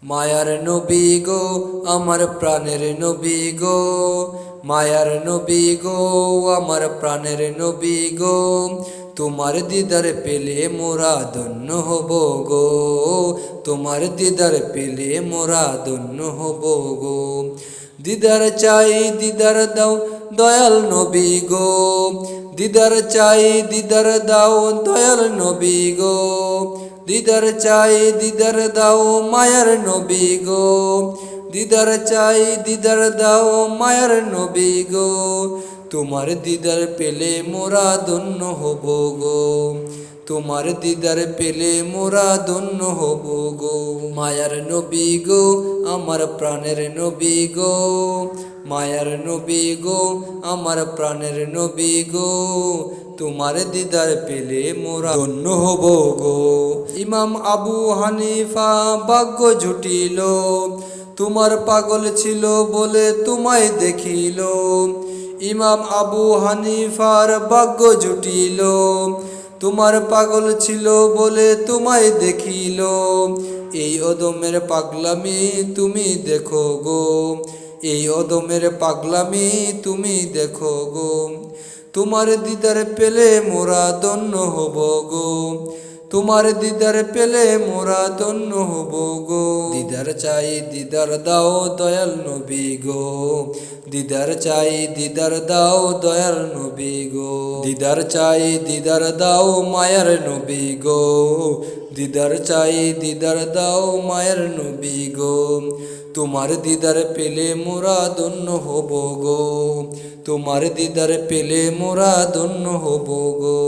মায়ার নবী গো আমার প্রাণের নবী গো, মায়ার নবী গো আমার প্রাণের নবী গো, তোমার দিদার পেলে মোরা ধন্য হব গো, তোমার দিদার পেলে মোরা ধন্য হব গো। দিদার চাই দিদার দাও দয়াল নবী গো, দিদার চাই দিদার দাও দয়াল নবী গো, দিদার চাই দিদার দাও মায়ার নবী গো, দিদার চাই দিদার দাও মায়ার নবী গো, তোমার দিদার পেলে মোরা ধন্য হব গো, তোমার দিদার পেলে মোরা ধন্য হব গো। মায়ার নবী গো আমার প্রাণের নবী গো, মায়ার নবী গো আমার প্রাণের নবী গো, তোমার দিদার পেলে মোরা ধন্য হব গো। ইমাম আবু হানিফা ভাগ্য জুটিল, তোমার পাগল ছিল বলে তোমায় দেখিল, ইমাম আবু হানিফার ভাগ্য জুটিল, তোমার পাগল ছিল বলে তোমায় দেখিল, এই অদমের পাগলামি তুমি দেখো গো, এই অদমের পাগলামি তুমি দেখো গো, তোমার দিদার পেলে মোরা ধন্য হব গো, তোমার দিদার পেলে মোরা ধন্য হব গো। দিদার চাই দিদার দাও দয়াল নবী গো, দিদার চাই দিদার দাও দয়াল নবী গো, দিদার চাই দিদার দাও মায়ার নবী গো, দিদার চাই দিদার দাও মায়ের নবী গো, তোমার দিদার পেলে মোরা ধন্য হব গো, তোমার দিদার পেলে মোরা ধন্য হব গো।